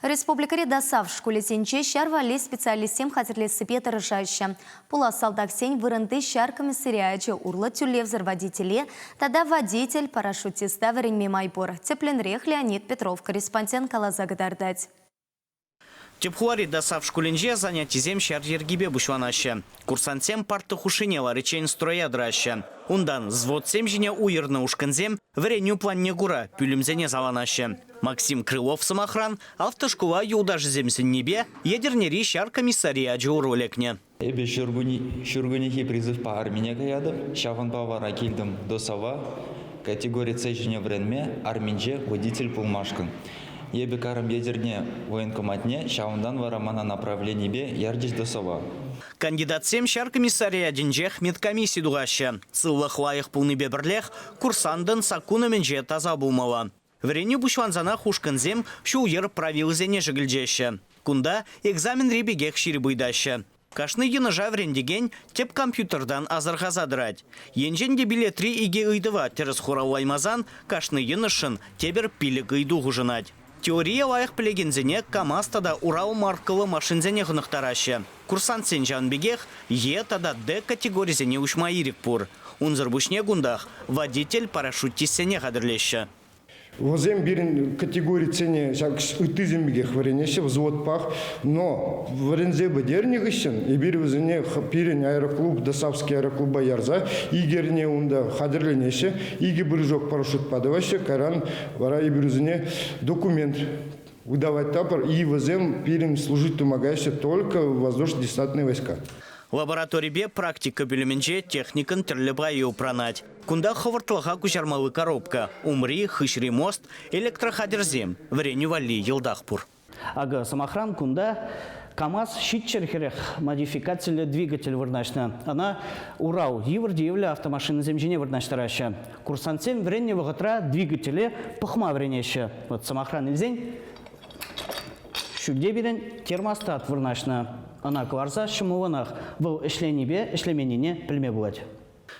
Республикари дасав школесенче шарвали специалистем хатерлесі петр жайшы. Пула салдаксен вырынды шар комиссариячы урлы тюлевзір водителе, тада водитель парашютиста варенме майбор. Тепленрех Леонид Петров, корреспондент Калазагдардать. Тепхуари дасав школенже занятизем шар ергибе бушланаще. Курсантсем парты хушинела речень строя драща. Ундан зводсем жіне уйырны ушканзем вреню планне гура пюлемзене заланаще. Максим Крылов самохран автошкола юлдаш земсен небе едернери шар комиссария джуру лекне. Эбе шургунихи призыв по армине каядым, шаван павара килдым до сава, категория С жіне вренме арминже водитель пулмашкан. Ебе карам ядерне военкоматне, шаундан варамана направление бе ярдиш до сова. Кандидат сем шар комиссария денжех медкомиссии дугаща. Сыллах лайых пулны беберлех курсандан сакунаменже таза булмала. Вреню бушланзана хушканзем шулер правил зене жигілдеща. Кунда экзамен ребегех ширбуйдаща. Кашны енажа врендеген теп компьютердан азархаза драть. Енженде биле 3 иге ыйдыва терес хуралаймазан кашны енышын тебер пилік ыйду гужынать. Теория лайық плегензене КамАЗ-тада Урал маркалы машинзене ғынықтарашы. Курсант сен жанбегех Е-тада Д категоризене ұшмайырик пұр. Унзыр бұшне гундах водитель парашютисене қадырлеші. Возем бирин категории цене ытызембегех варенеше взвод пах, но варензе бадерни гыщен и бир вазене пирин аэроклуб дасавский аэроклуба ярза игерне унда хадырленеше иги брыжок парашют падаваще каран вара и бирузене документ выдавать тапор и возем пирин служить помогающие только воздушно-десантные войска. Лаборатория практика бюлеменже техникан терлебай упранать. Кунда ховартлаха кучармалы коробка, умри, хышри мост, электрохадерзем, вреню вали елдахпур. Ага, самохран кунда КамАЗ щитчерхерех модификация двигатель вырначна. Она Урал евля автомашина земжине вырначтараща. Курсантсем вренне вагатра двигателе пахма вренеща. Вот самохран ильзень. Шугде бирен термостат вырначна. Она кварза шумованах был эшленебе эшлеменіне пілме болады.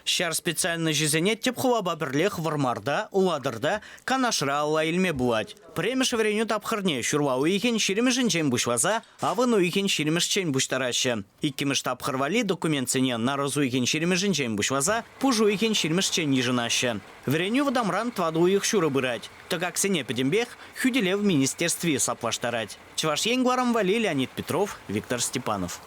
Шар специально жизене тепхула баберлех вармарда, уладырда, канашра алла илме булать. Премеш вреню тапхарне шурва уихен ширемешен чен бушлаза, а вон уихен ширемеш чен буштараща. Иккемеш тапхарвали документ цене на разу уихен ширемешен чен бушлаза, пужу уихен ширемеш чен ниженаща. Вреню вадамран тваду их шура бырать. То как сене педембех, хюделе в министерстве саплаштарать. Чваш енгварам вали Леонид Петров, Виктор Степанов.